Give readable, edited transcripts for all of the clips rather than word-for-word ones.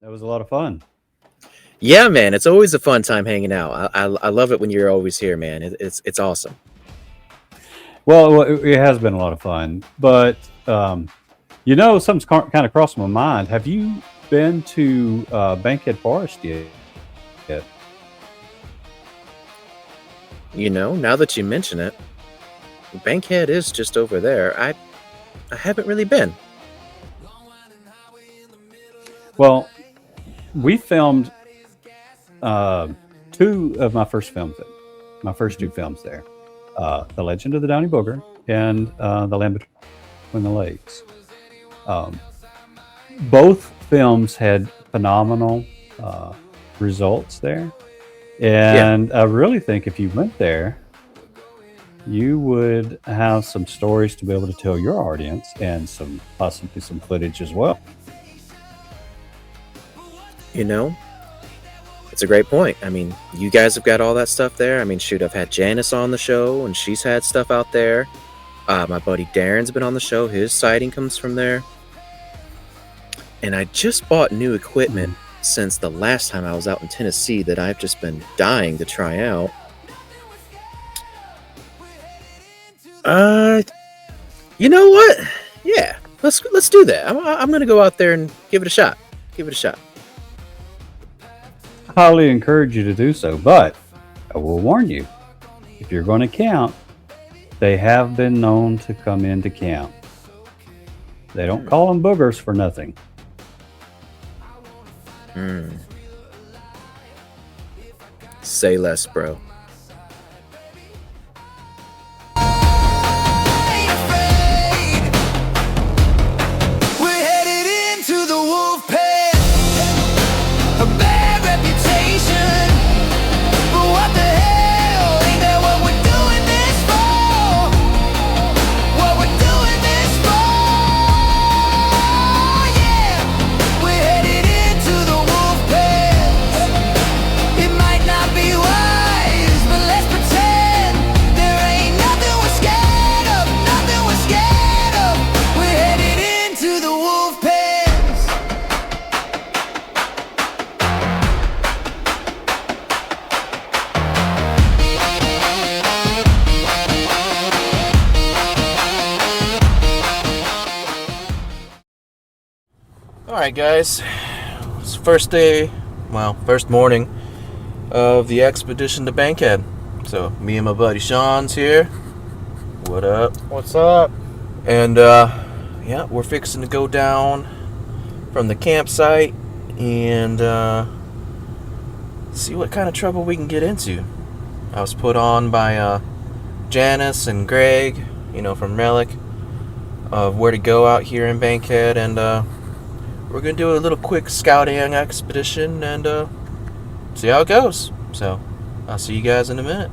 That was a lot of fun. Yeah, man, it's always a fun time hanging out. I love it when you're always here, man. It's awesome. Well, it has been a lot of fun, but something's kind of crossed my mind. Have you been to Bankhead Forest yet? Now that you mention it, Bankhead is just over there. I haven't really been. Well, we filmed two of my first films, my first two films there. The Legend of the Downy Booger and The Land Between the Lakes. Both films had phenomenal results there. And I really think if you went there, you would have some stories to be able to tell your audience and possibly some footage as well. It's a great point. I mean, you guys have got all that stuff there. I mean, shoot, I've had Janice on the show, and she's had stuff out there. My buddy Darren's been on the show. His sighting comes from there. And I just bought new equipment since the last time I was out in Tennessee that I've just been dying to try out. You know what? Yeah, let's do that. I'm gonna go out there and give it a shot. Highly encourage you to do so, but I will warn you, if you're going to camp, they have been known to come into camp. They don't call them boogers for nothing. Say less, bro. Alright guys, it's first morning of the expedition to Bankhead. So me and my buddy Sean's here. What up? What's up? And we're fixing to go down from the campsite and see what kind of trouble we can get into. I was put on by Janice and Greg, from Relic, of where to go out here in Bankhead, and we're going to do a little quick scouting expedition and see how it goes. So, I'll see you guys in a minute.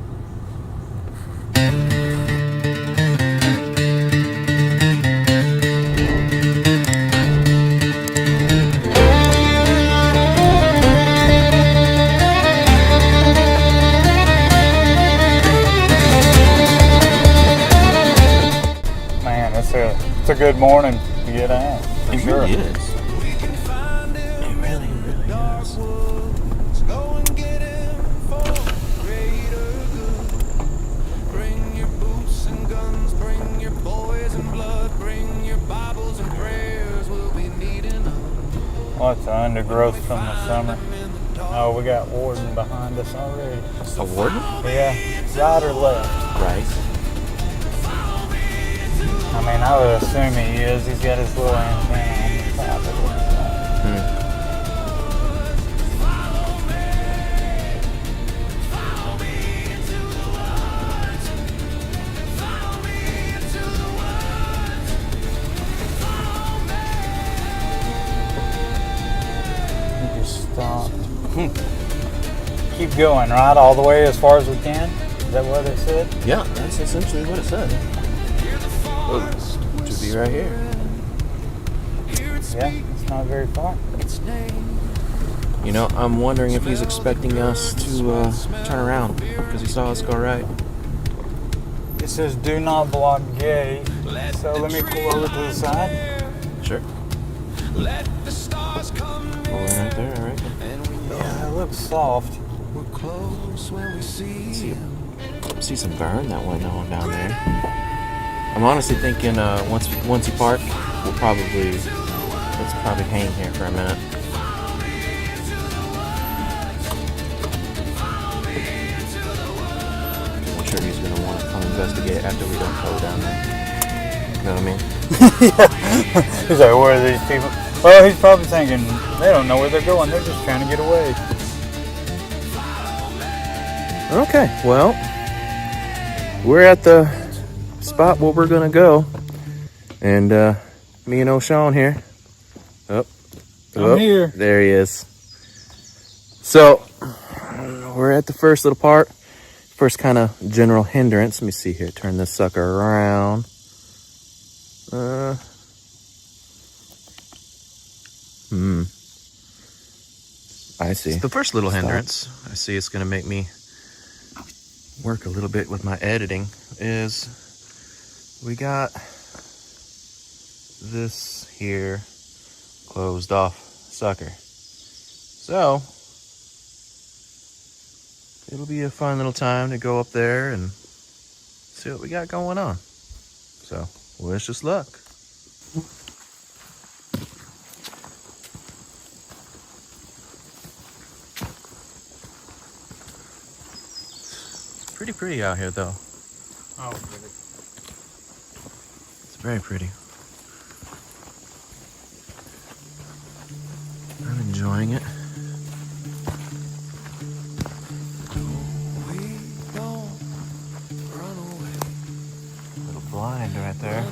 Man, it's a good morning to get out. For It sure. really is. It really is. What's the undergrowth from the summer? Oh, we got Warden behind us already. A warden? Yeah, right or left? Right. I mean, I would assume he is. He's got his little antenna on the top of it. He just stopped. Keep going, right? All the way as far as we can? Is that what it said? Yeah, that's essentially what it said. Should be right here. Yeah, it's not very far. I'm wondering if he's expecting us to turn around because he saw us go right. It says do not block gate. So let me pull over to the side. Sure. Pull in right there. looks soft. See some burn that went on down there. I'm honestly thinking once you park, let's probably hang here for a minute. I'm sure he's gonna want to come investigate after we don't go down there. You know what I mean? Yeah. He's like, where are these people? Well, he's probably thinking, they don't know where they're going. They're just trying to get away. Okay, well, we're at the spot where we're gonna go. And me and O'Shawn here. I'm here. There he is. So, we're at the first little part. First kind of general hindrance. Let me see here. Turn this sucker around. I see. The first little hindrance, I see it's going to make me work a little bit with my editing, is we got this here closed off sucker. So, it'll be a fun little time to go up there and see what we got going on. So, wish us luck. It's pretty pretty out here, though. Oh, really? It's very pretty. I'm enjoying it. Little blind right there.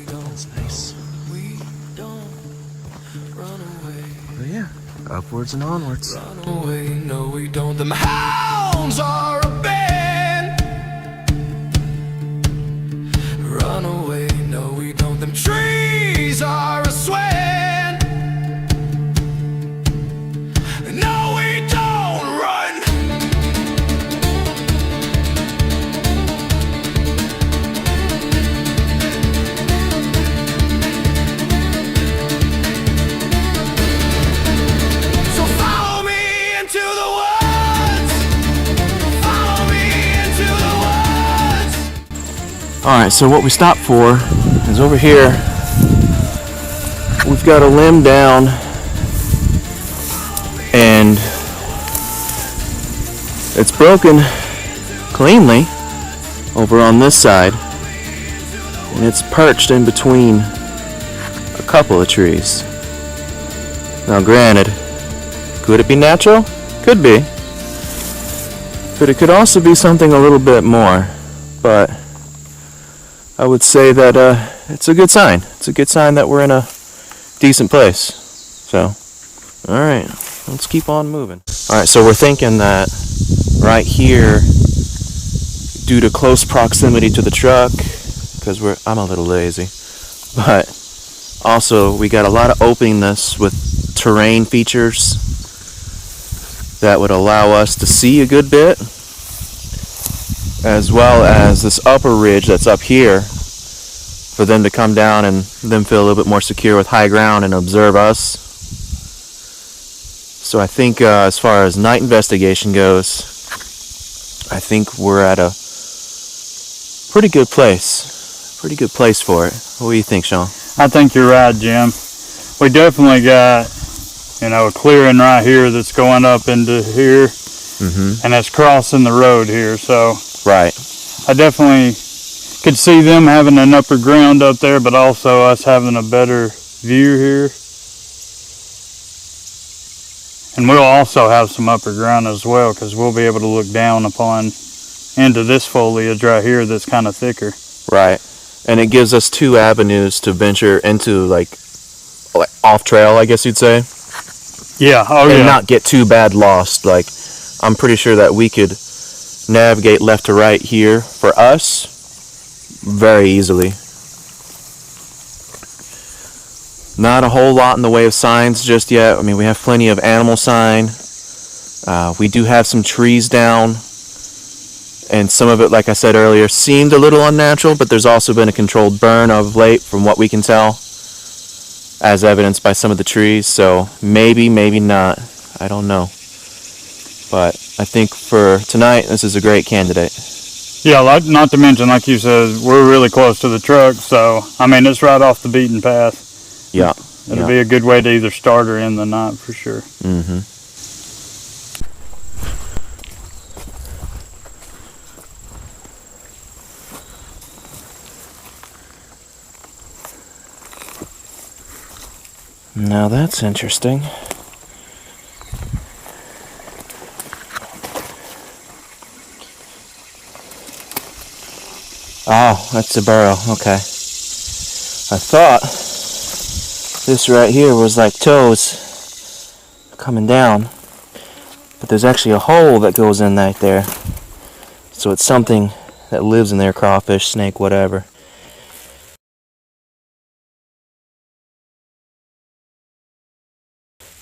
That's nice. But yeah, upwards and onwards. Run away, no we don't. Them hounds are a band. Run away, no we don't. Them trees are a swan. No we don't run. So follow me into the woods. Follow me into the woods. Alright, so what we stopped for is over here. We've got a limb down and it's broken cleanly over on this side, and it's perched in between a couple of trees. Now granted, could it be natural? Could be. But it could also be something a little bit more. But I would say that it's a good sign. It's a good sign that we're in a decent place. So, alright, let's keep on moving. Alright, so we're thinking that right here, due to close proximity to the truck, because I'm a little lazy, but also we got a lot of openness with terrain features that would allow us to see a good bit, as well as this upper ridge that's up here for them to come down and them feel a little bit more secure with high ground and observe us. So I think as far as night investigation goes, I think we're at a pretty good place. Pretty good place for it. What do you think, Sean? I think you're right, Jim. We definitely got, a clearing right here that's going up into here, and it's crossing the road here. So Right. I definitely could see them having an upper ground up there, but also us having a better view here. And we'll also have some upper ground as well, because we'll be able to look down upon into this foliage right here that's kind of thicker. Right. And it gives us two avenues to venture into, like off trail, I guess you'd say. Yeah. Oh, and yeah. not get too bad lost. Like, I'm pretty sure that we could navigate left to right here for us very easily. Not a whole lot in the way of signs just yet. I mean, we have plenty of animal sign. We do have some trees down, and some of it, like I said earlier, seemed a little unnatural, but there's also been a controlled burn of late from what we can tell, as evidenced by some of the trees. So maybe, maybe not. I don't know. But I think for tonight, this is a great candidate. Yeah, not to mention, like you said, we're really close to the truck, so I mean it's right off the beaten path. Yeah. It'll be a good way to either start or end the night for sure. Mm-hmm. Now that's interesting. Oh, that's a burrow. Okay. I thought this right here was like toes coming down, but there's actually a hole that goes in right there. So it's something that lives in there, crawfish, snake, whatever.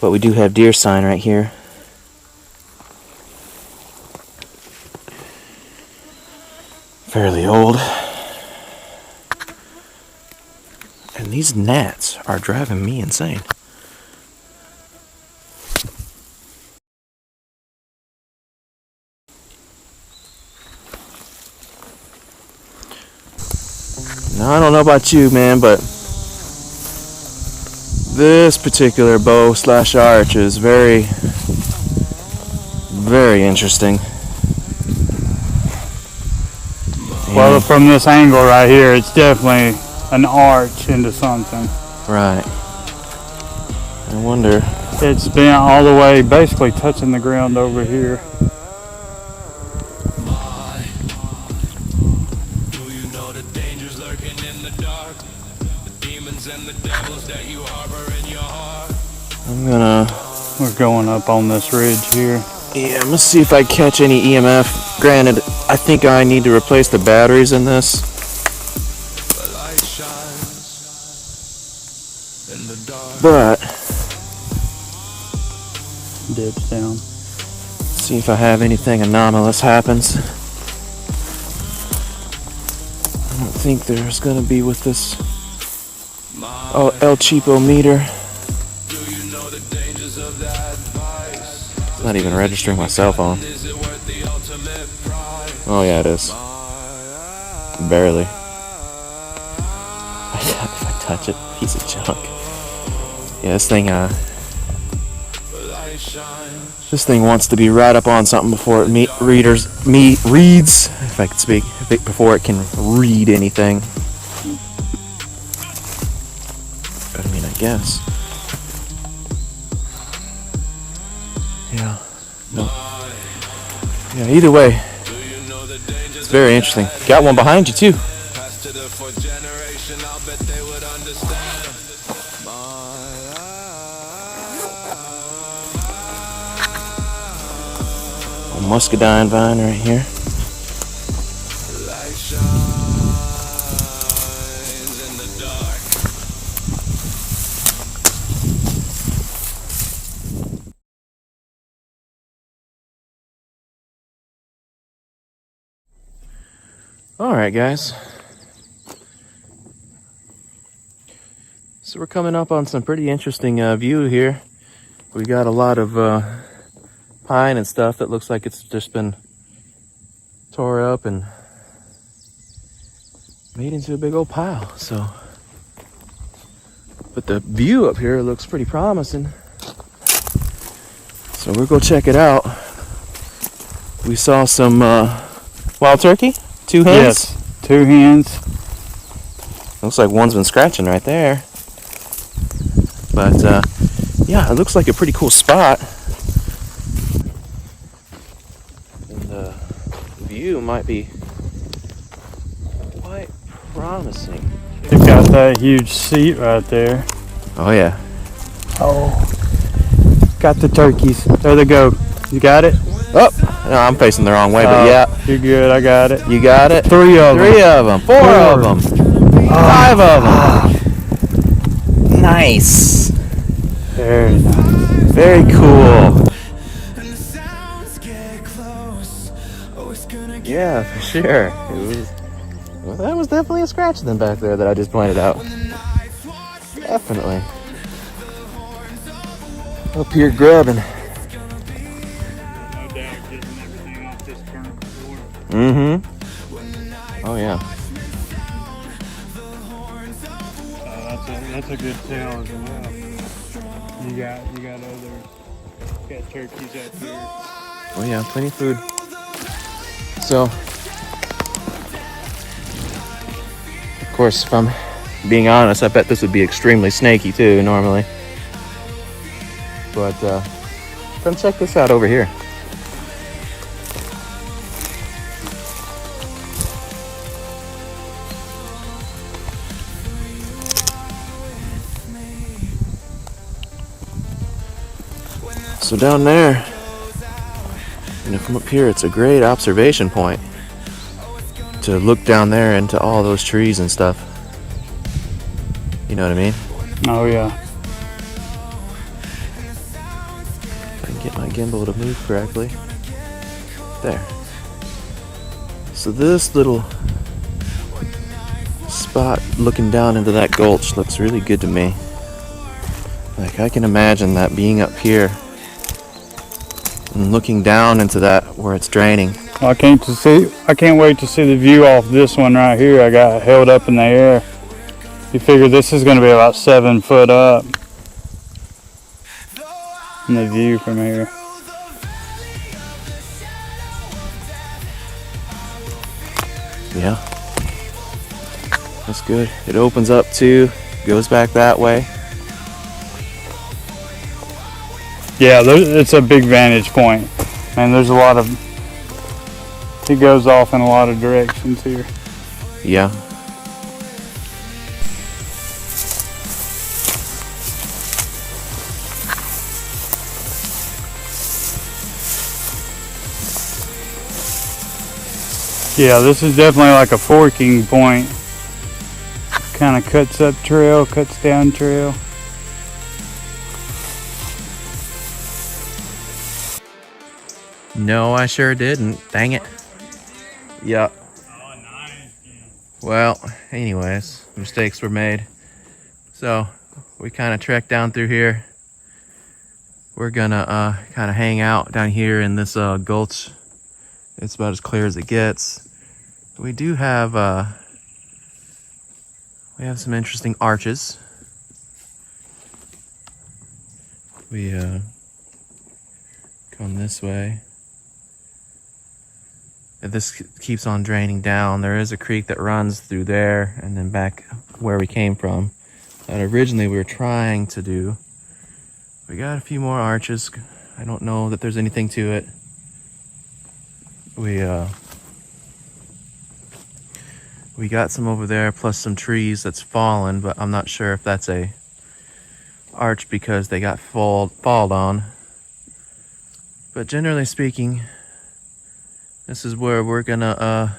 But we do have deer sign right here. Fairly old. And these gnats are driving me insane. Now I don't know about you, man, but this particular bow / arch is very, very interesting. Well, from this angle right here, it's definitely an arch into something. Right. I wonder. It's been all the way, basically touching the ground over here. Do you know the dangers lurking in the dark? The demons and the devils that you harbor in your heart. We're going up on this ridge here. Yeah, I'm gonna see if I catch any EMF. Granted, I think I need to replace the batteries in this. The light shines in the dark. But Dips down. see if I have anything anomalous happens. I don't think there's gonna be with this El Cheapo meter. Do you know the dangers of that vice? It's not even registering my cell phone. Is it worth the ultimate price? Oh yeah, it is. Barely. If I touch it, piece of junk. Yeah, this thing this thing wants to be right up on something before it reads, if I could speak, before it can read anything. But I mean, I guess. Yeah. No. Yeah, either way, it's very interesting. Got one behind you too. Pass to the fourth generation, I'll bet they would understand. A muscadine vine right here. Light shines in the dark. Alright guys, so we're coming up on some pretty interesting view here. We got a lot of pine and stuff that looks like it's just been tore up and made into a big old pile. So, but the view up here looks pretty promising, so we'll go check it out. We saw some wild turkey. 2 hens? Yes, 2 hens. Looks like one's been scratching right there. But, yeah, it looks like a pretty cool spot. And the view might be quite promising. They've got that huge seat right there. Oh, yeah. Oh, got the turkeys. There they go. You got it? Oh, no, I'm facing the wrong way, but yeah. You're good. I got it. You got it? 3 of them. 3 of them. 4 of them. 5 of them. Nice. Very nice. Very cool. And the sounds get close. Oh, it's gonna get Yeah, for sure. It was, well, that was definitely a scratch then back there that I just pointed out. Definitely. Up here grubbing. Mm-hmm. Oh yeah. That's a good tale as well. You got others. You got turkeys up here. Oh yeah, plenty of food. So, of course, if I'm being honest, I bet this would be extremely snaky too, normally. But, come check this out over here. So down there, you know, from up here, it's a great observation point to look down there into all those trees and stuff. You know what I mean? Oh yeah. If I can get my gimbal to move correctly. There. So this little spot looking down into that gulch looks really good to me. Like, I can imagine that being up here and looking down into that where it's draining. Well, I can't wait to see the view off this one right here. I got held up in the air. You figure this is going to be about 7 foot up. And the view from here. Yeah. That's good. It opens up too, goes back that way. Yeah, it's a big vantage point. And there's a lot of, it goes off in a lot of directions here. Yeah. Yeah, this is definitely like a forking point. Kind of cuts up trail, cuts down trail. No, I sure didn't. Dang it. Yep. Well, anyways, mistakes were made. So, we kind of trekked down through here. We're gonna kind of hang out down here in this gulch. It's about as clear as it gets. We do have some interesting arches. We come this way. This keeps on draining down. There is a creek that runs through there and then back where we came from that originally we were trying to do. We got a few more arches. I don't know that there's anything to it. We got some over there plus some trees that's fallen, but I'm not sure if that's a arch because they got falled on. But generally speaking, this is where we're gonna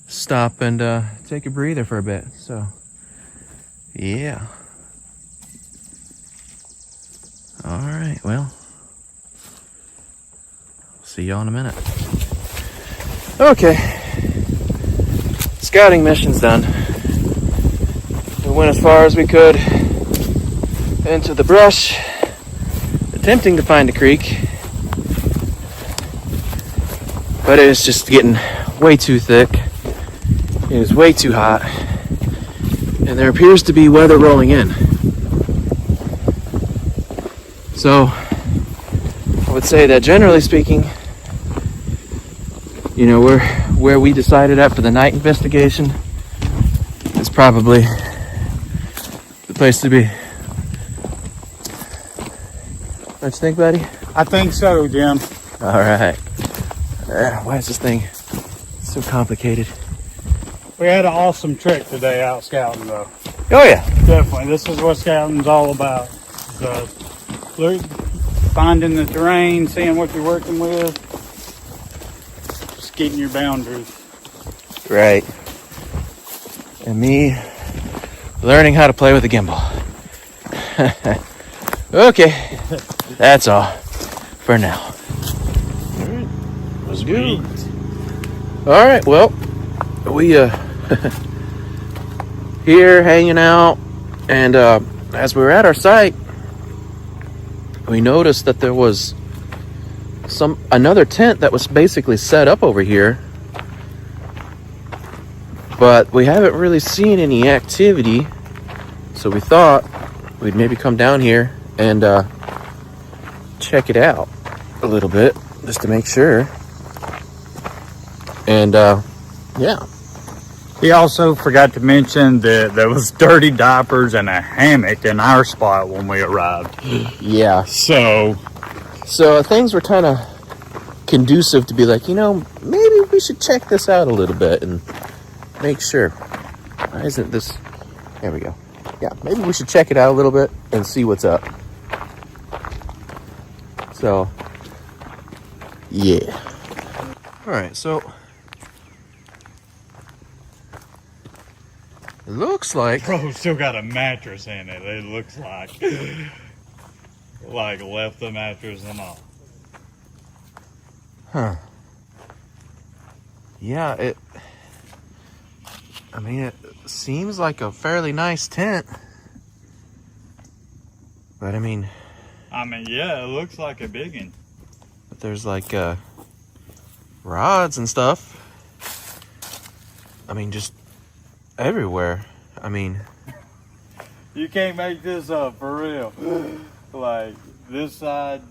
stop and take a breather for a bit. So, yeah. All right, well, see y'all in a minute. Okay, scouting mission's done. We went as far as we could into the brush, attempting to find a creek. But it was just getting way too thick. It was way too hot. And there appears to be weather rolling in. So, I would say that generally speaking, you know, where we decided after the night investigation is probably the place to be. What you think, buddy? I think so, Jim. All right. Why is this thing so complicated? We had an awesome trip today out scouting, though. Oh yeah, Definitely. This is what scouting's all about. So, finding the terrain, seeing what you're working with, just getting your boundaries. right. And me learning how to play with a gimbal. Okay, that's all for now. Was good. All right, well, we here hanging out, and as we were at our site, we noticed that there was another tent that was basically set up over here but we haven't really seen any activity. So we thought we'd maybe come down here and check it out a little bit just to make sure. And yeah. He also forgot to mention that there was dirty diapers and a hammock in our spot when we arrived. Yeah. So Things were kind of conducive to be like, maybe we should check this out a little bit and make sure. Why isn't this? There we go. Yeah, maybe we should check it out a little bit and see what's up. So, yeah. All right, so it looks like bro, still got a mattress in it. It looks like left the mattress and all. Huh. Yeah, it seems like a fairly nice tent. But Yeah, it looks like a big one. but there's like rods and stuff. Just everywhere. You can't make this up for real. Like this side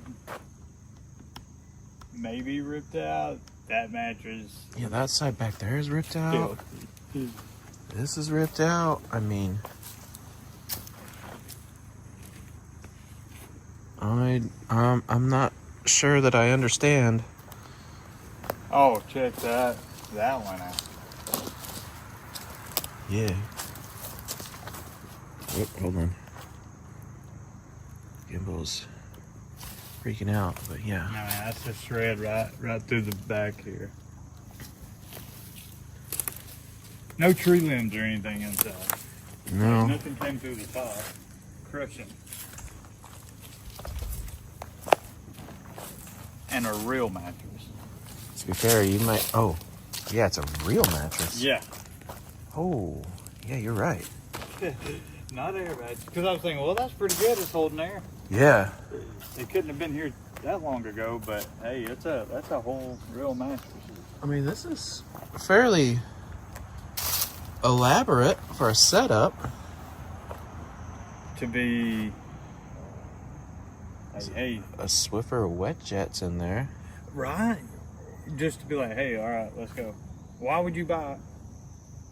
maybe ripped out. That mattress. Yeah, that side back there is ripped out. Yeah. This is ripped out. I'm not sure that I understand. Oh, check that one out. Yeah. Oh, hold on. Gimbal's freaking out, but yeah. No, that's a shred right through the back here. No tree limbs or anything inside. No. Nothing came through the top. Crushing. And a real mattress. To be fair, you might. Oh, yeah, it's a real mattress. Yeah. Oh, yeah, you're right. Not air mattress. Because I was thinking, well, that's pretty good. It's holding air. Yeah. It couldn't have been here that long ago, but hey, that's a whole real mattress. This is fairly elaborate for a setup. To be. Hey. A Swiffer wet jet's in there. Right. Just to be like, hey, all right, let's go. Why would you buy?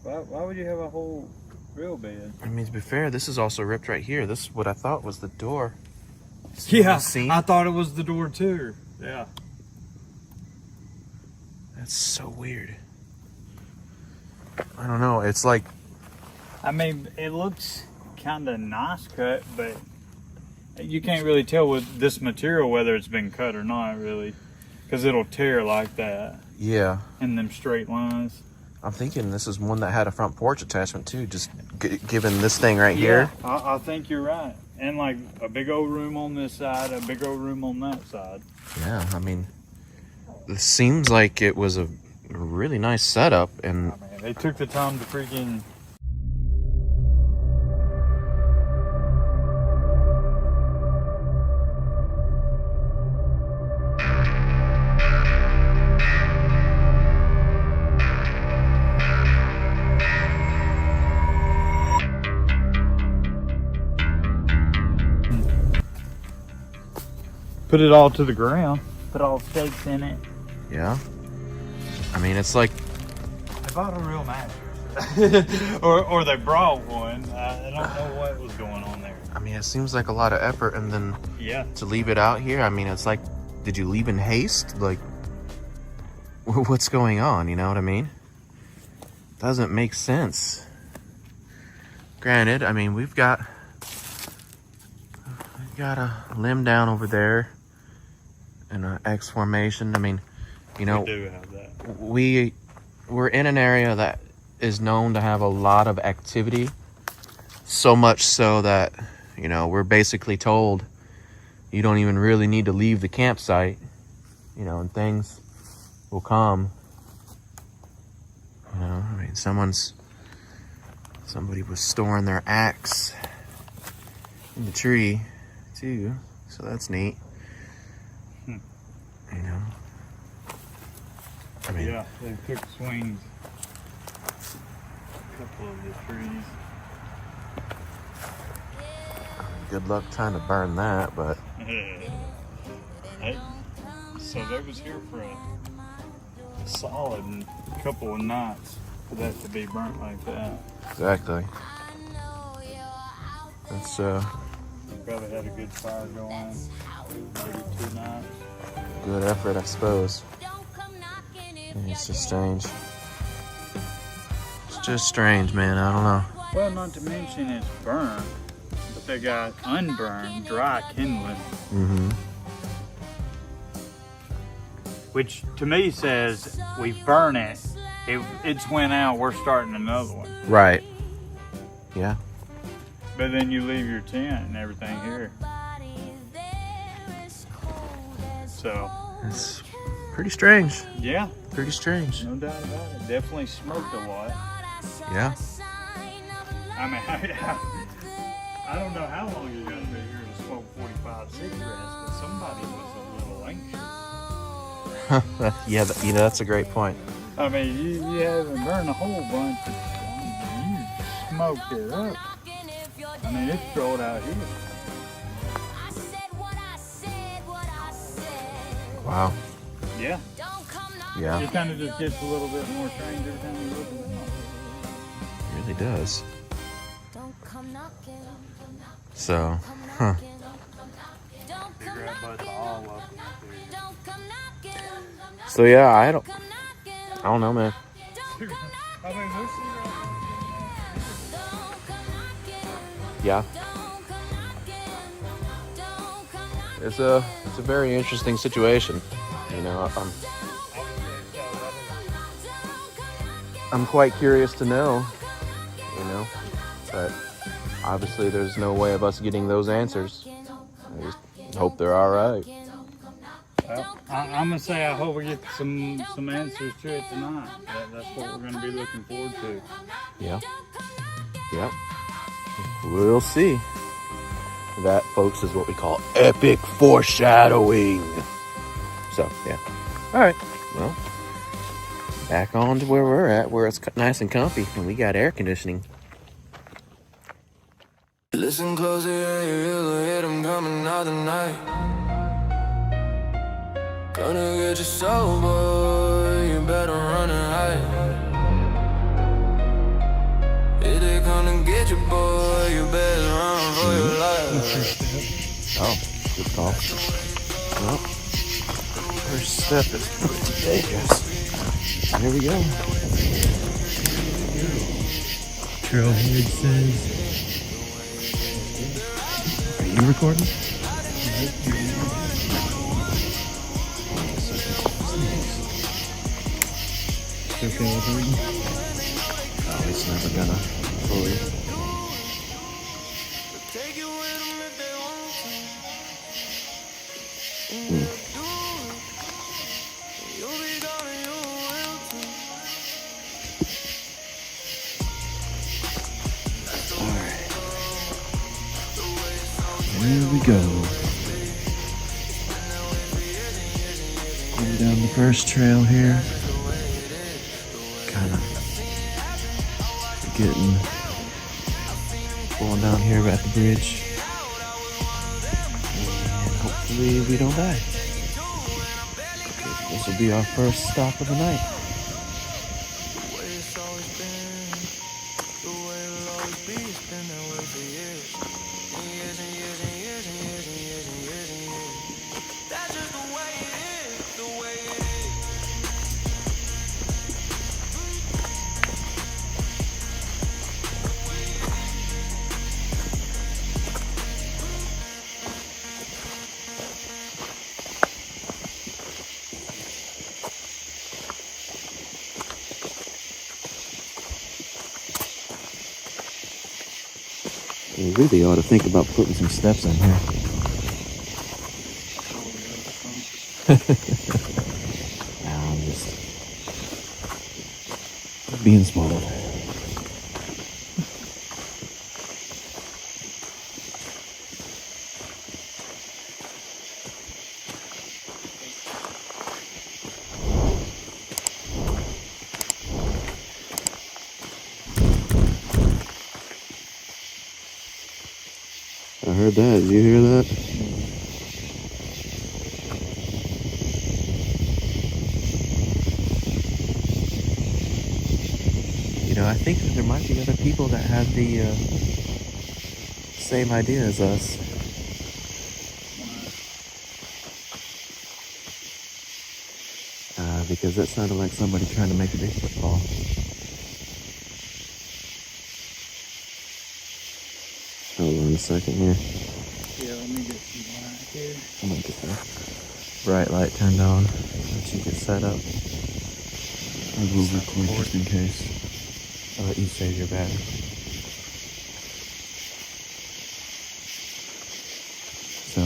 Why would you have a whole real bed? To be fair, this is also ripped right here. This is what I thought was the door. Yeah, See? I thought it was the door too. Yeah. That's so weird. I don't know. It's like. It looks kind of nice cut, but you can't really tell with this material whether it's been cut or not, really. Because it'll tear like that. Yeah. In them straight lines. I'm thinking this is one that had a front porch attachment too, just given this thing right here. I think you're right. And like a big old room on this side, a big old room on that side. Yeah, it seems like it was a really nice setup, and They took the time to freaking. Put it all to the ground. Put all stakes in it. yeah. It's like, They bought a real mattress. or they brought one. I don't know what was going on there. it seems like a lot of effort, and then Yeah. to leave it out here, it's like, did you leave in haste? Like, what's going on? You know what I mean? Doesn't make sense. Granted, we've got a limb down over there in an X formation. We do have that. We're in an area that is known to have a lot of activity, so much so that we're basically told you don't even really need to leave the campsite, and things will come. Somebody was storing their axe in the tree too, so that's neat. Yeah, they took swings. couple of the trees. Good luck trying to burn that, but Hey, so they was here for a solid couple of nights for that to be burnt like that. exactly. That's You probably had a good fire going, maybe 2 nights. good effort, I suppose. It's just strange. It's just strange, man. I don't know. Well, not to mention it's burned, but they got unburned, dry kindling, Mm-hmm. which to me says we burn it, it's went out, we're starting another one. Right. Yeah. But then you leave your tent and everything here. So, It's pretty strange. yeah, Pretty strange. no doubt about it. Definitely smoked a lot. Yeah. I mean, I don't know how long you're going to be here to smoke 45 cigarettes, but somebody was a little anxious. Yeah, that's a great point. I mean, you haven't burned a whole bunch, but you smoked it up. I mean, it's cold out here. Wow. Yeah. Yeah, It kind of just gets a little bit more strange every time you look at it. it really does. So, huh. Figure out about the all up. So yeah, I don't know, man. I mean, this Yeah. It's a very interesting situation. You know, I'm quite curious to know, you know, but obviously there's no way of us getting those answers. I just hope they're all right. well, I'm gonna say I hope we get some answers to it tonight. That's what we're gonna be looking forward to. Yeah. Yep. We'll see. That, folks, is what we call epic foreshadowing. So, yeah. All right. Well, back on to where we're at, where it's nice and comfy, and we got air conditioning. Listen closer, yeah, you really hear them coming out the night. Gonna get you sober, you better run and hide. If they gonna get you, boy, you better run for your life. Oh, good call. Well, first step is pretty dangerous. Here we go. Trailhead says. Are you recording? Okay, Oh, it's never gonna fully. Take you with them if they want to. You'll be gone and you will too. Alright. Here we go. Going down the first trail here. Kind of going down here at the bridge. And hopefully we don't die. This will be our first stop of the night. The way it's always been, the way it'll always be, it's been that way for years. And years and years and years and years and years and years and years. That's just the way it is, the way it is. We really ought to think about putting some steps in here. Nah, I'm just being smart. heard that. Did you hear that? You know, I think that there might be other people that have the same idea as us. Because that sounded like somebody trying to make a Bigfoot call. Hold on a second here. Yeah, let me get some light here. I'm gonna get the bright light turned on once you get set up. I will record just in case. I'll let you save your battery. So,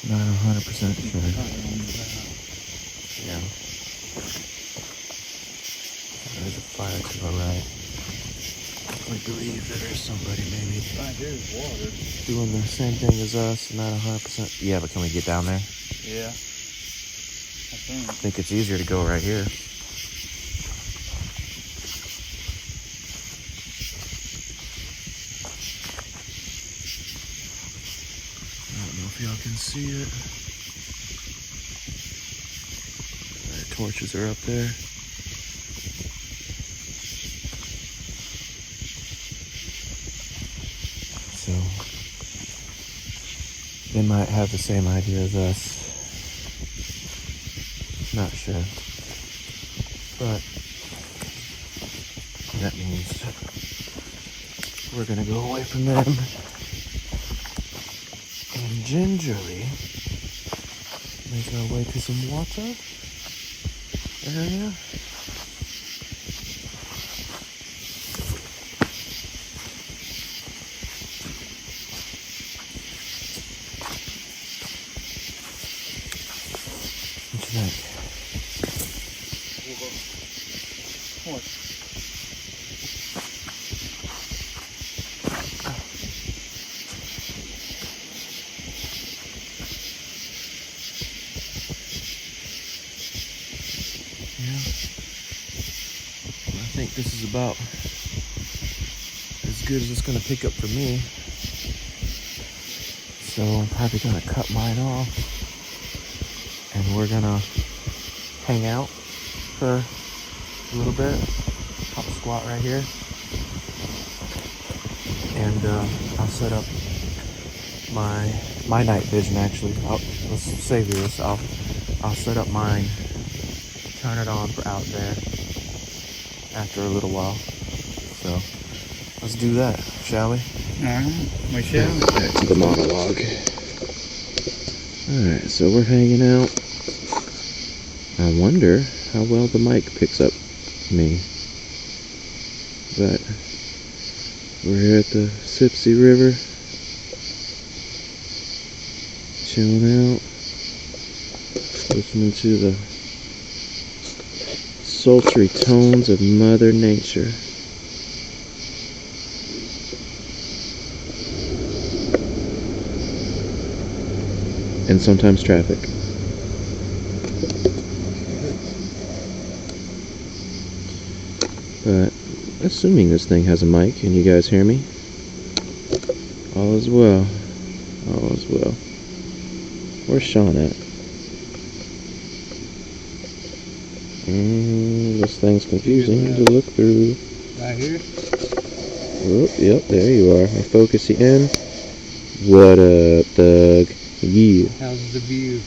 not 100% sure. Yeah. There's a fire to the right. I believe there is somebody maybe Right here's water. doing the same thing as us, not 100%. Yeah, but can we get down there? Yeah. I think. I think it's easier to go right here. I don't know if y'all can see it. Our torches are up there. So, they might have the same idea as us. Not sure. But, that means we're gonna go away from them and gingerly make our way to some water area. What you think? What? Yeah. I think this is about as good as it's going to pick up for me. So I'm probably going to cut mine off. And we're going to hang out for a little bit. Hop squat right here. And I'll set up my night vision actually. Let's save this. I'll set up mine. Turn it on for out there after a little while. So let's do that, shall we? Alright, we shall. Back to the monologue. Alright, so we're hanging out. I wonder how well the mic picks up me. But we're here at the Sipsey River. Chilling out. Listening to the sultry tones of Mother Nature. And sometimes traffic. But assuming this thing has a mic, can you guys hear me? All is well. All is well. Where's Sean at? This thing's confusing to look through. Right here? Oh, yep, there you are. I focus you in. What up, thug? Yeah. How's the view?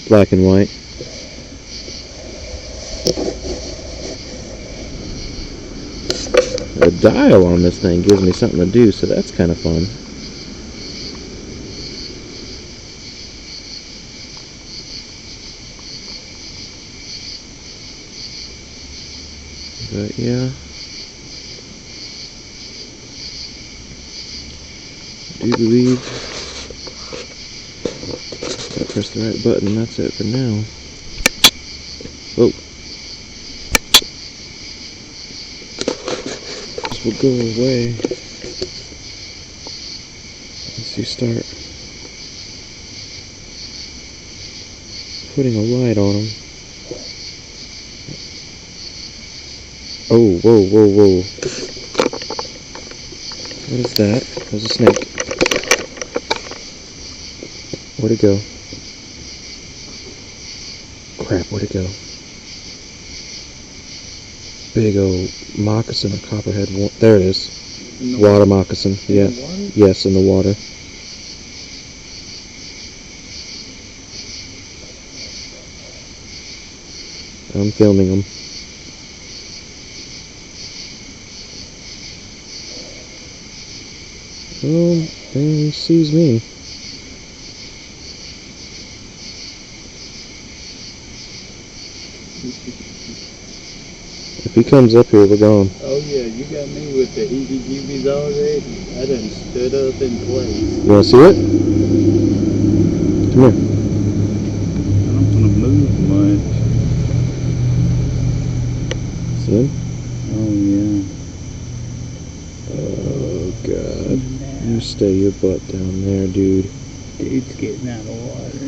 Black and white. The dial on this thing gives me something to do, so that's kind of fun. But yeah, I do believe if I press the right button, that's it for now. Oh, this will go away once you start putting a light on them. Oh, whoa, whoa, whoa. What is that? There's a snake. Where'd it go? Crap, where'd it go? Big old moccasin or copperhead. There it is. Water moccasin. Yeah. Yes, in the water. I'm filming them. Oh, and he sees me. If he comes up here, we're going. Oh yeah, you got me with the heebie-jeebies already. I done stood up in place. You want to see it? Come here. I don't want to move much. See him? Oh Oh, God. yeah. You stay your butt down there, dude. Dude's getting out of water.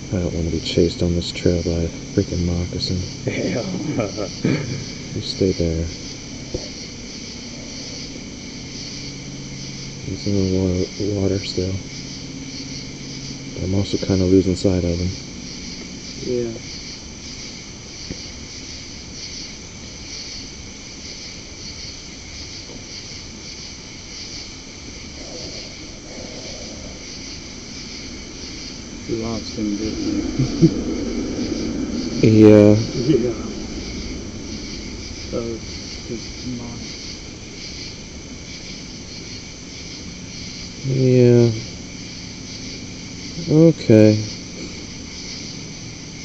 I don't want to be chased on this trail by a freaking moccasin. Yeah. You stay there. He's in the water still. I'm also kind of losing sight of him. Yeah. You lost him, didn't you? Yeah. Yeah. So, just not. Yeah. Okay.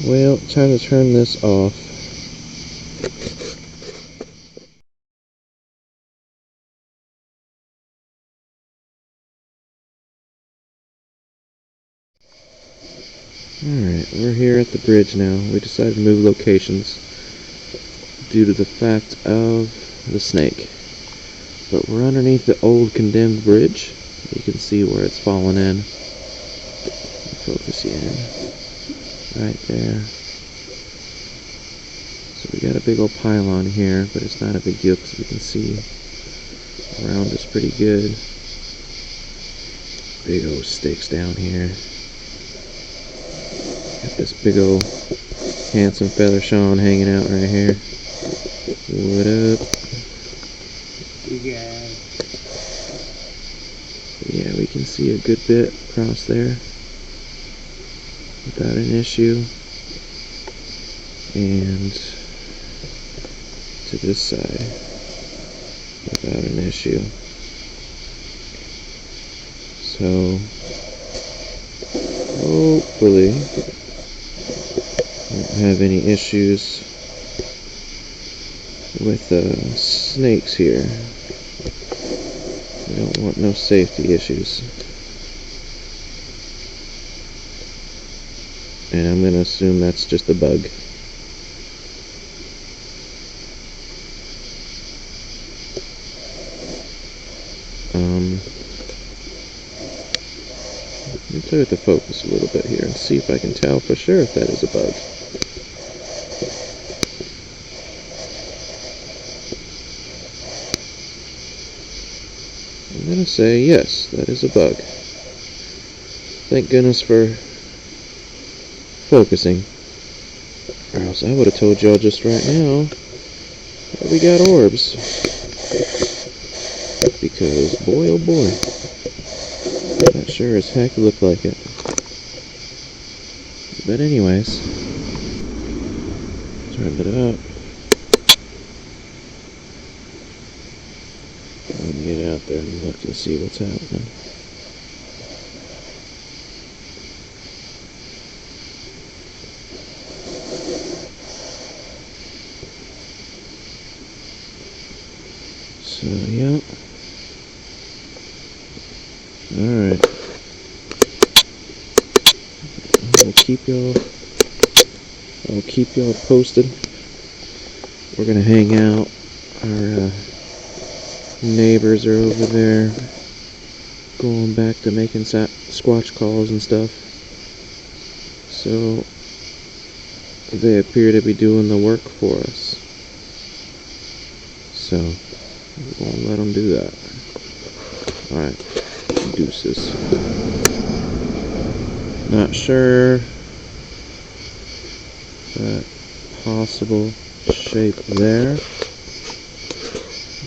Well, time to turn this off. Alright, we're here at the bridge now. We decided to move locations due to the fact of the snake. But we're underneath the old condemned bridge. You can see where it's fallen in. Focus you in. Right there. So we got a big old pylon here, but it's not a big deal because we can see around us pretty good. Big old stakes down here. Got this big old handsome feather Sean hanging out right here. What up? You guys. Yeah, we can see a good bit across there without an issue. And to this side without an issue. So hopefully won't have any issues with snakes here. We don't want no safety issues. And I'm gonna assume that's just a bug. Let me play with the focus a little bit here and see if I can tell for sure if that is a bug. I'm gonna say yes, that is a bug. Thank goodness for focusing. Or else I would have told y'all just right now that we got orbs. Because boy oh boy, that sure as heck looked like it. But anyways, turn it up. Let me get out there and look to see what's happening. So, yeah. Alright. I'll keep y'all posted. We're gonna hang out. Our neighbors are over there going back to making squatch calls and stuff. So they appear to be doing the work for us. So we won't let them do that. Alright, deuces. Not sure that possible shape there. Let's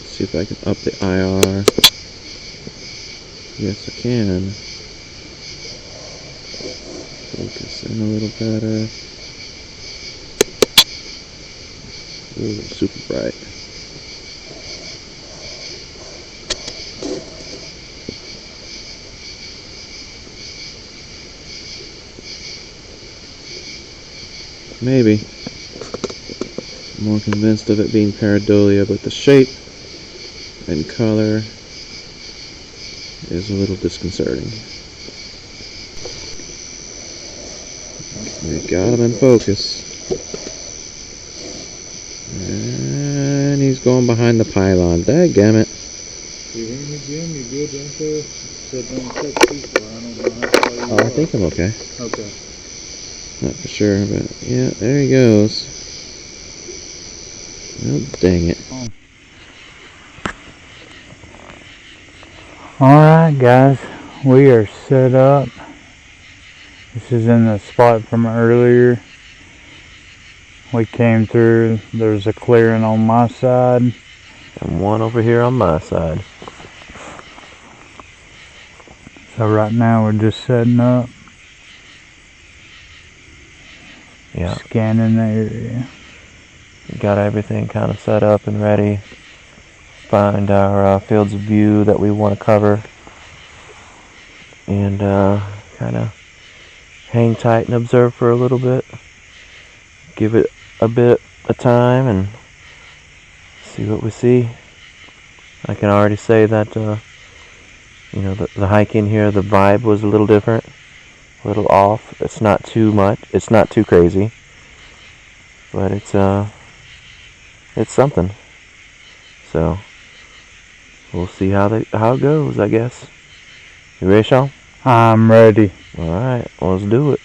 see if I can up the IR. Yes, I can. Focus in a little better. Ooh, super bright. Maybe. I'm more convinced of it being pareidolia, but the shape and color is a little disconcerting. We got him in focus. And he's going behind the pylon. Dadgummit. You hear me, Jim? You good right there? Said don't touch people. I don't know how far you Oh, I think I'm okay. Okay. Not for sure, but yeah, there he goes. Oh, dang it. Alright, guys. We are set up. This is in the spot from earlier. We came through. There's a clearing on my side. And one over here on my side. So right now we're just setting up. Yeah. Scanning the area. Got everything kind of set up and ready. Find our fields of view that we want to cover. And kind of hang tight and observe for a little bit. Give it a bit of time and see what we see. I can already say that, you know, the hike in here, the vibe was a little different. A little off. It's not too much. It's not too crazy. But it's something. So we'll see how it goes, I guess. You ready, Sean? I'm ready. Alright, well, let's do it.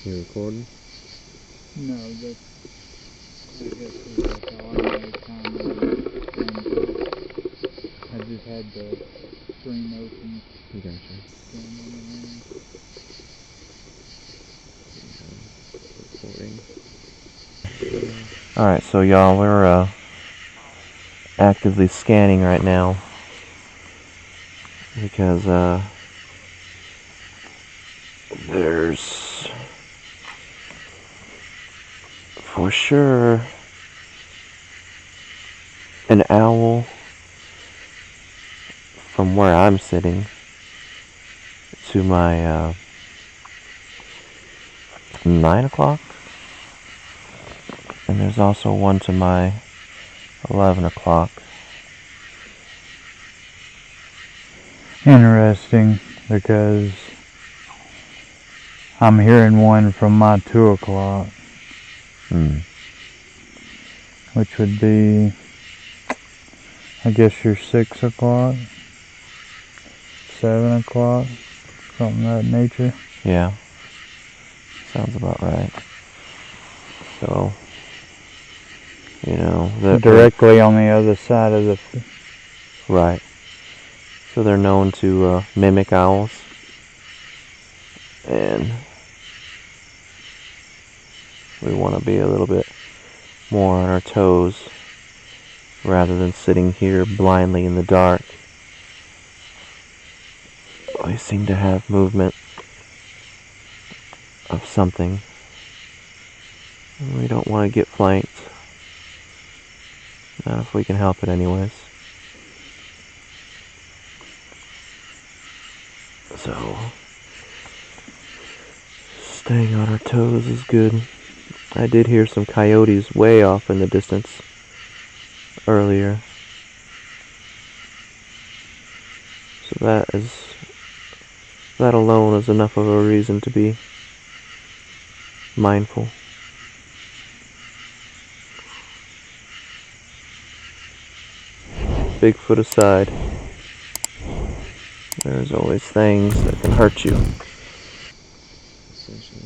You recording? No, that's, I guess it's like the automatic timer. I just had the screen open. Gotcha. Recording. Alright, so y'all, we're actively scanning right now. Because there's for sure an owl from where I'm sitting to my 9 o'clock, and there's also one to my 11 o'clock. Interesting, because I'm hearing one from my 2 o'clock. Which would be, I guess, your 6 o'clock, 7 o'clock, something of that nature. Yeah, sounds about right. So, you know, directly on the other side of the... Right. So they're known to mimic owls. And we want to be a little bit more on our toes rather than sitting here blindly in the dark. We seem to have movement of something. And we don't want to get flanked. Not if we can help it anyways. So Staying on our toes is good. I did hear some coyotes way off in the distance earlier. So that alone is enough of a reason to be mindful. Bigfoot aside, there's always things that can hurt you. Essentially.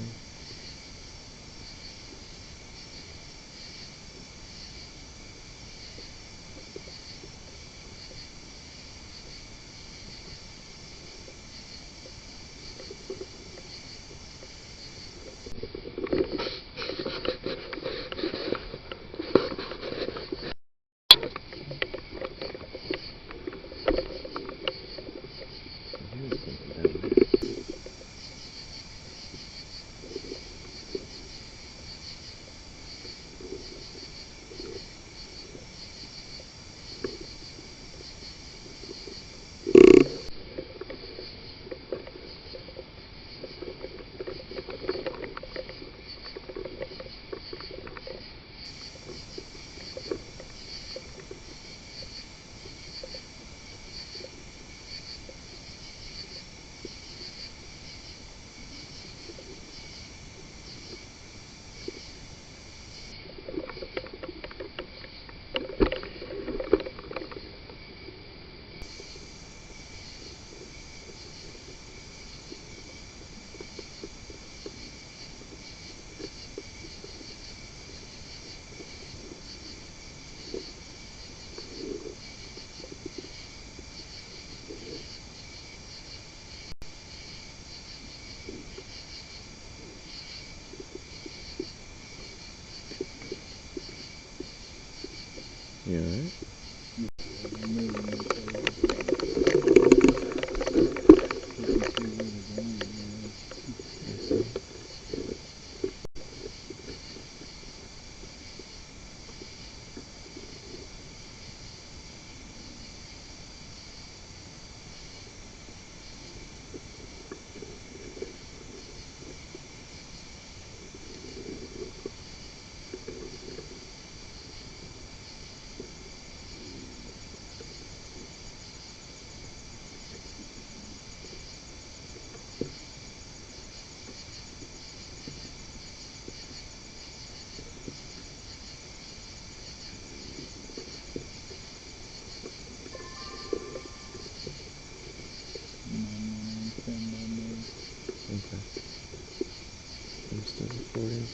You alright? Okay. I'm still recording.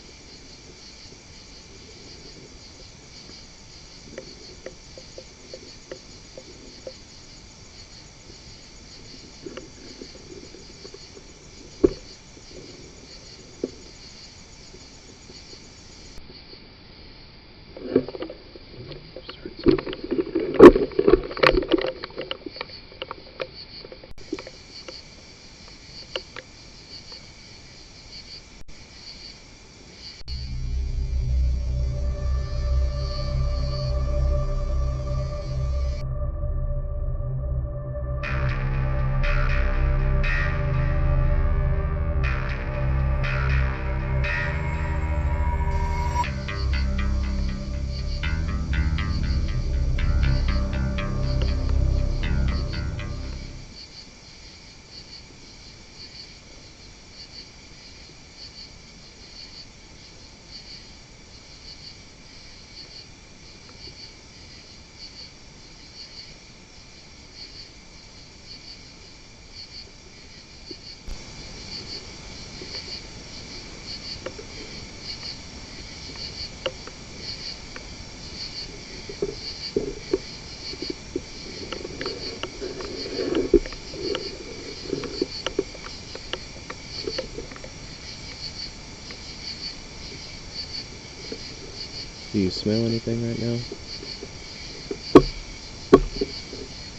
Do you smell anything right now?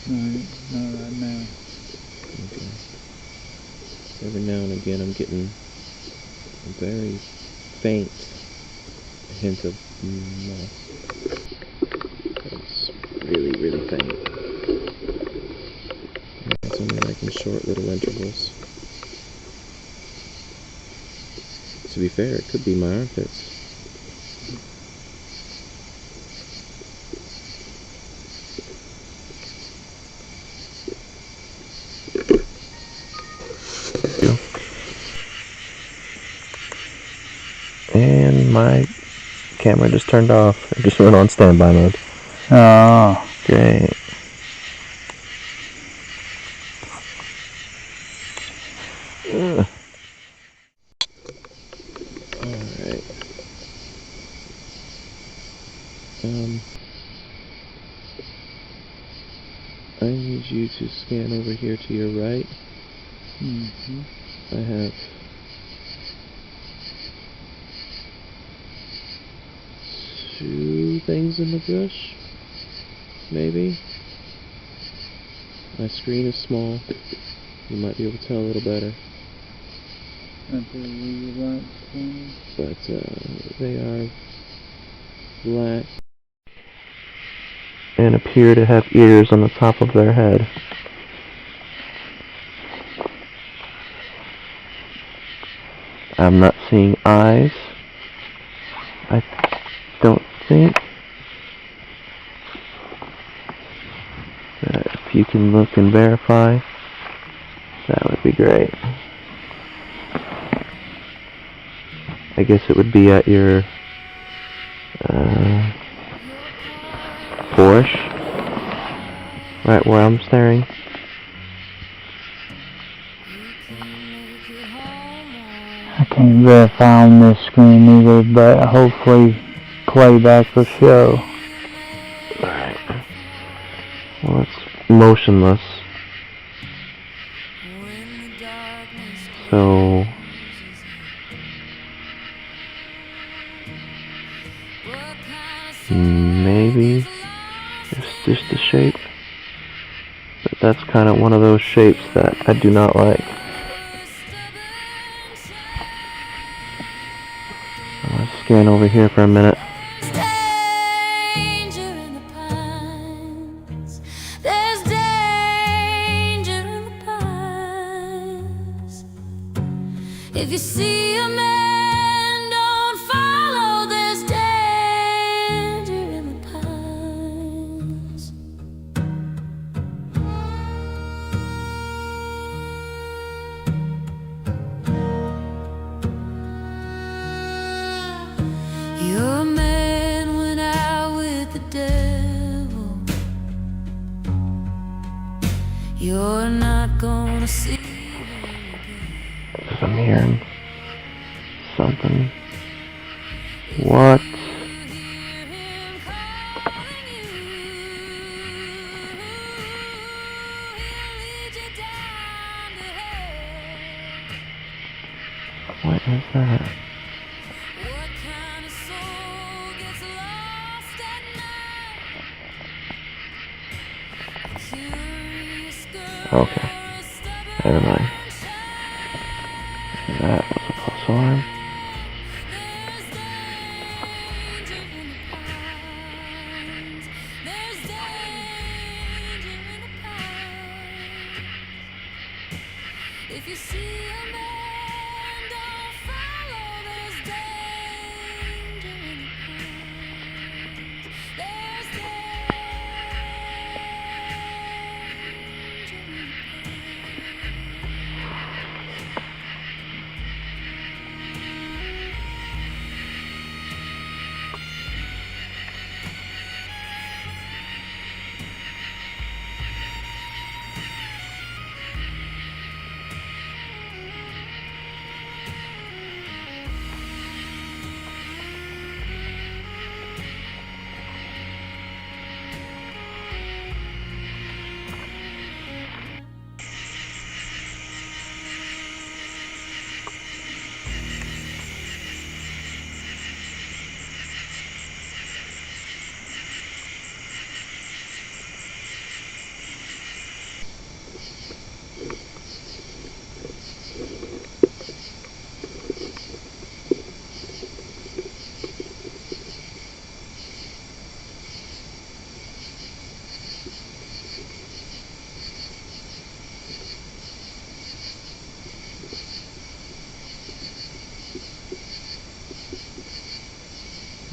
Not right now. Okay. Every now and again I'm getting a very faint hint of moss. It's really, really faint. It's only like in short little intervals. To be fair, it could be my armpits. And my camera just turned off. It just went on standby mode. Oh. Great. Alright. I need you to scan over here to your right. Mm-hmm. I have two things in the brush, maybe. My screen is small. You might be able to tell a little better. But they are black and appear to have ears on the top of their head. I'm not seeing eyes. I don't think. If you can look and verify, that would be great. I guess it would be at your foresh, right where I'm staring. I can't verify on this screen either, but hopefully playback will show. Alright. Well, it's motionless. So maybe it's just a shape. But that's kind of one of those shapes that I do not like. Let's scan over here for a minute. If you see a man, don't follow, there's danger in the pines. Your man went out with the devil. You're not gonna see. I'm hearing something. What? What is that? Okay. Never mind. That was a false alarm. If you see a man, don't follow, there's danger in the pines. There's danger in the pines.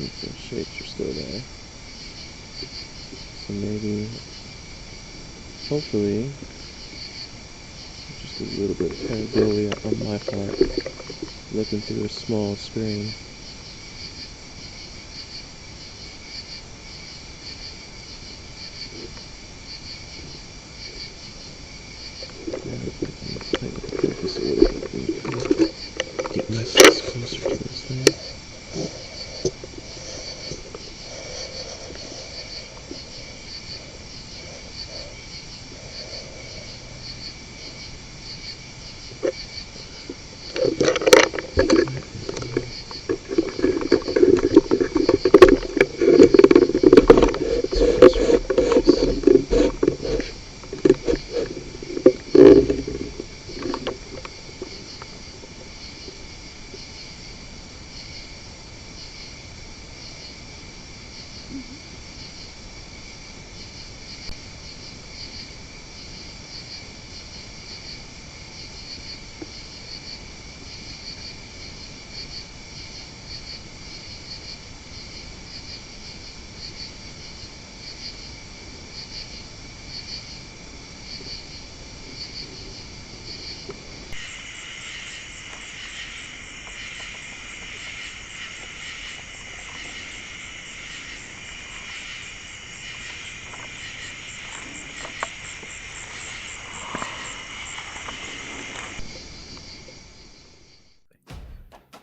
think those shapes are still there. So maybe, hopefully, just a little bit of pareidolia on my part, looking through a small screen. Play with the focus a little bit. Get my face closer to this thing.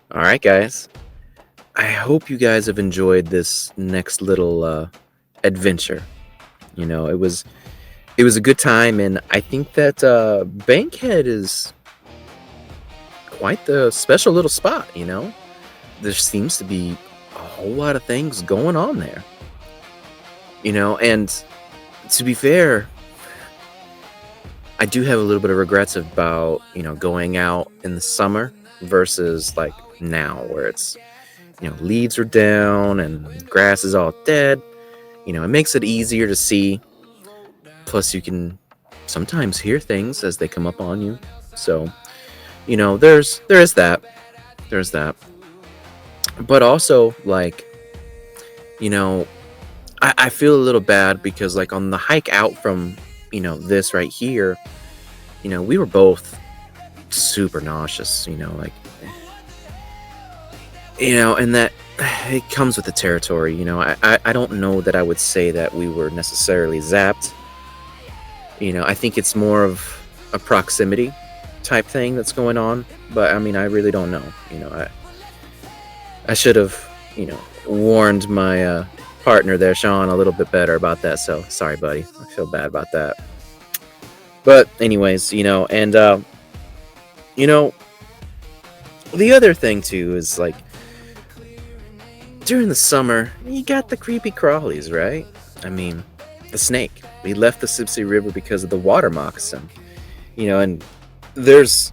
All right, guys. I hope you guys have enjoyed this next little adventure. You know, it was a good time, and I think that Bankhead is quite the special little spot. You know, there seems to be a whole lot of things going on there. You know, and to be fair, I do have a little bit of regrets about, you know, going out in the summer versus like now, where it's, you know, leaves are down and grass is all dead. You know, it makes it easier to see. Plus, you can sometimes hear things as they come up on you. So, you know, there is that. There's that. But also, like, you know, I feel a little bad because, like, on the hike out from, you know, this right here, you know, we were both super nauseous, you know, like, you know, and that it comes with the territory. You know, I don't know that I would say that we were necessarily zapped. You know, I think it's more of a proximity type thing that's going on, but I mean, I really don't know. You know, I should have, you know, warned my partner there, Sean, a little bit better about that. So sorry, buddy. I feel bad about that. But anyways, you know, and you know, the other thing too is, like, during the summer, you got the creepy crawlies, right? I mean, the snake. We left the Sipsey River because of the water moccasin. You know, and there's,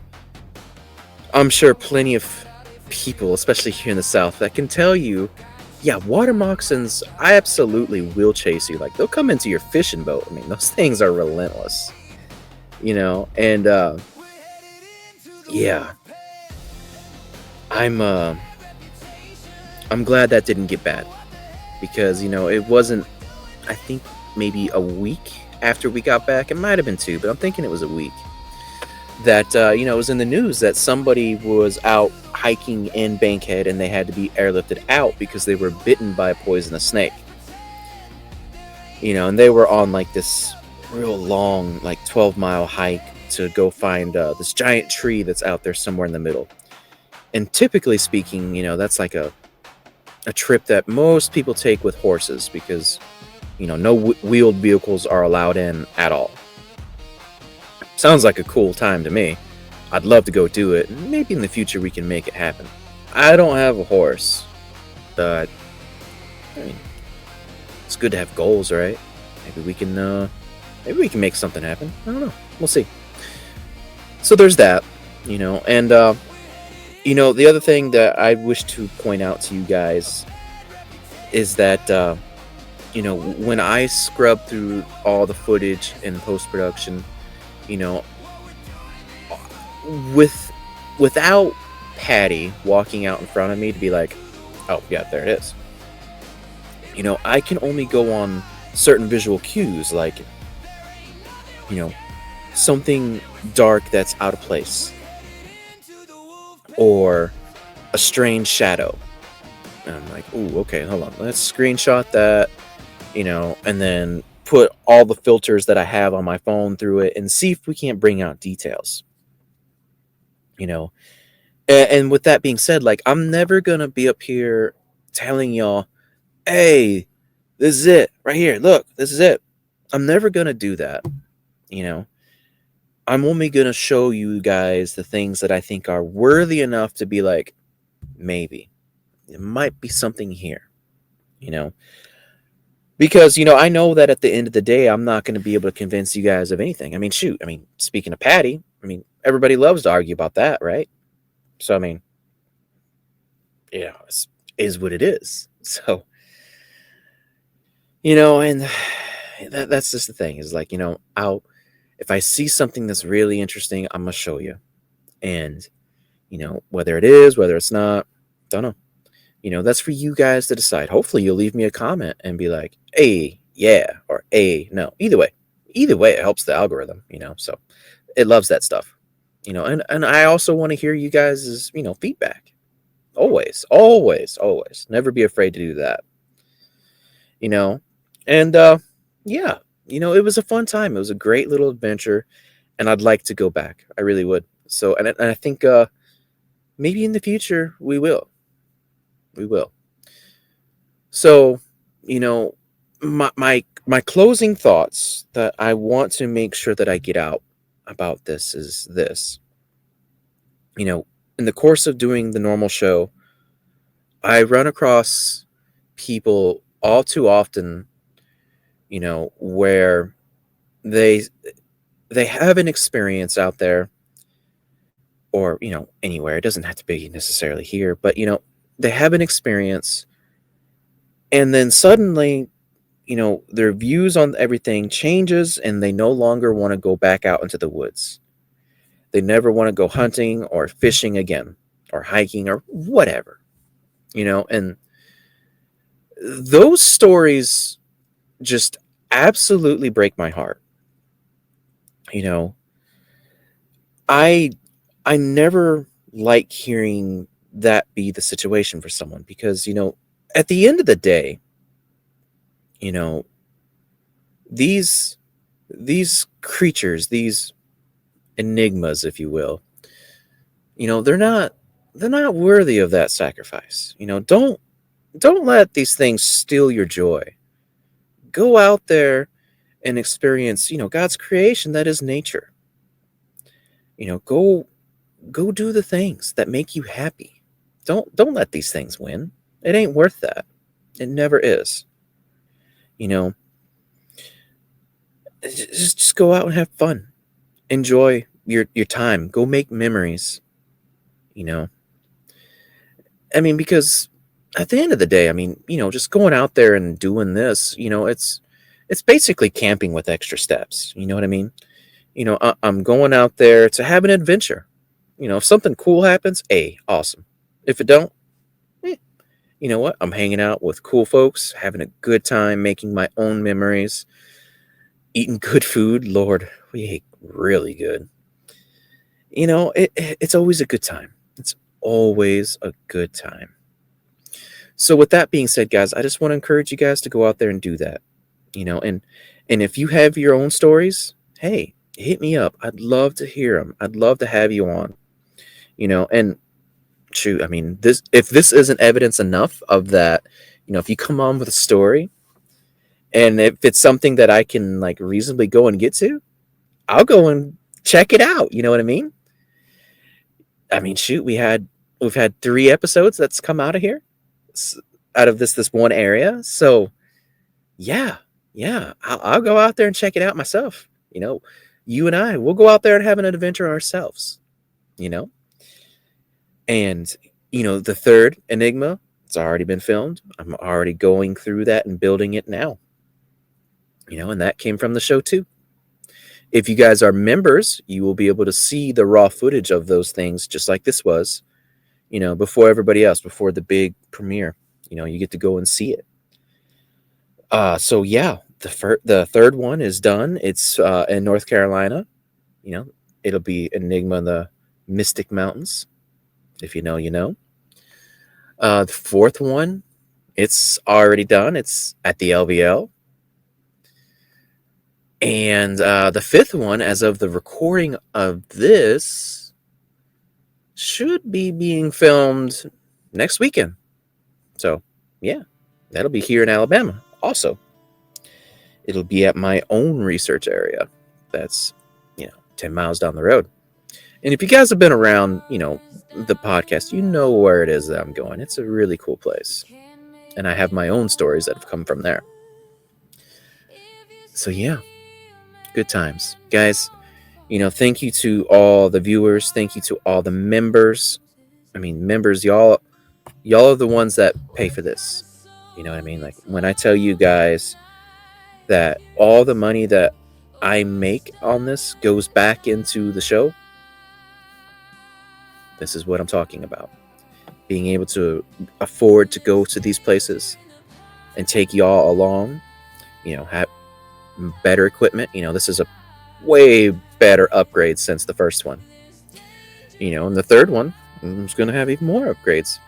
I'm sure, plenty of people, especially here in the South, that can tell you, yeah, water moccasins, I absolutely will chase you. Like, they'll come into your fishing boat. I mean, those things are relentless. You know, and yeah. I'm glad that didn't get bad, because, you know, it wasn't, I think, maybe a week after we got back. It might have been 2, but I'm thinking it was a week. That, you know, it was in the news that somebody was out hiking in Bankhead and they had to be airlifted out because they were bitten by a poisonous snake. You know, and they were on, like, this real long, like, 12-mile hike to go find this giant tree that's out there somewhere in the middle. And typically speaking, you know, that's like a trip that most people take with horses because, you know, no wheeled vehicles are allowed in at all. Sounds like a cool time to me. I'd love to go do it. Maybe in the future we can make it happen. I don't have a horse, but I mean, it's good to have goals, right? Maybe we can make something happen. I don't know. We'll see. So there's that, you know, and you know, the other thing that I wish to point out to you guys is that, you know, when I scrub through all the footage in post-production, you know, without Patty walking out in front of me to be like, oh, yeah, there it is. I can only go on certain visual cues, like, something dark that's out of place, or a strange shadow. And I'm like, ooh, okay, hold on. Let's screenshot that, and then put all the filters that I have on my phone through it and see if we can't bring out details. And with that being said, like, I'm never going to be up here telling y'all, hey, this is it right here. Look, this is it. I'm never going to do that. I'm only going to show you guys the things that I think are worthy enough to be like, maybe it might be something here, because, I know that at the end of the day, I'm not going to be able to convince you guys of anything. I mean, shoot. I mean, speaking of Patty, everybody loves to argue about that, right? So, it is what it is. So, and that's just the thing is like, if I see something that's really interesting, I'm going to show you. And, whether it is, whether it's not, don't know. That's for you guys to decide. Hopefully you'll leave me a comment and be like, hey, yeah, or hey, no. Either way, it helps the algorithm, so it loves that stuff, and I also want to hear you guys' feedback. Always. Never be afraid to do that, and yeah, it was a fun time. It was a great little adventure, and I'd like to go back. I really would. So, and I think maybe in the future we will. So, my closing thoughts that I want to make sure that I get out about this is this. In the course of doing the normal show, I run across people all too often, where they have an experience out there, or anywhere. It doesn't have to be necessarily here, but they have an experience, and then suddenly, their views on everything changes, and they no longer want to go back out into the woods. They never want to go hunting or fishing again, or hiking or whatever, and those stories just absolutely break my heart. I never like hearing that be the situation for someone, because at the end of the day, these creatures, these enigmas, if you will, they're not worthy of that sacrifice. Don't let these things steal your joy. Go out there and experience God's creation, that is nature. Go do the things that make you happy. Don't let these things win. It ain't worth that. It never is. Just go out and have fun. Enjoy your time. Go make memories. Because at the end of the day, just going out there and doing this, it's basically camping with extra steps. You know what I mean? I'm going out there to have an adventure. If something cool happens, awesome. If it don't, you know what? I'm hanging out with cool folks, having a good time, making my own memories, eating good food. Lord, we ate really good. It's always a good time. It's always a good time. So with that being said, guys, I just want to encourage you guys to go out there and do that. And if you have your own stories, hey, hit me up. I'd love to hear them. I'd love to have you on. And shoot, if this isn't evidence enough of that, if you come on with a story, and if it's something that I can like reasonably go and get to, I'll go and check it out. You know what I mean? Shoot, we've had 3 episodes that's come out of here, out of this one area. So yeah, I'll go out there and check it out myself. You and I, we'll go out there and have an adventure ourselves. And the third Enigma, it's already been filmed. I'm already going through that and building it now. And that came from the show too. If you guys are members, you will be able to see the raw footage of those things, just like this was, before everybody else, before the big premiere. You get to go and see it. So yeah, the third one is done. It's in North Carolina. You know, it'll be Enigma in the Mystic Mountains. If you know, you know. The fourth one, it's already done. It's at the LVL. And the fifth one, as of the recording of this, should be being filmed next weekend. So, yeah, that'll be here in Alabama. Also, it'll be at my own research area. That's, 10 miles down the road. And if you guys have been around, the podcast, you know where it is that I'm going. It's a really cool place. And I have my own stories that have come from there. So, yeah, good times. Guys, thank you to all the viewers. Thank you to all the members. I mean, members, y'all are the ones that pay for this. You know what I mean? Like, when I tell you guys that all the money that I make on this goes back into the show, this is what I'm talking about. Being able to afford to go to these places and take y'all along, have better equipment. This is a way better upgrade since the first one. And the third one is going to have even more upgrades.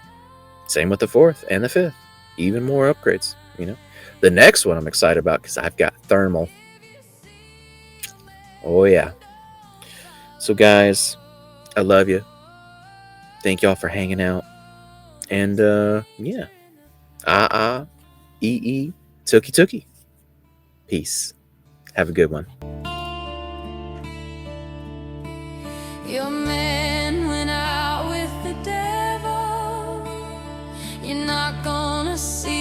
Same with the fourth and the fifth. Even more upgrades, The next one I'm excited about because I've got thermal. Oh, yeah. So, guys, I love you. Thank y'all for hanging out. And, yeah. Tookie tookie. Peace. Have a good one. Your man went out with the devil. You're not gonna see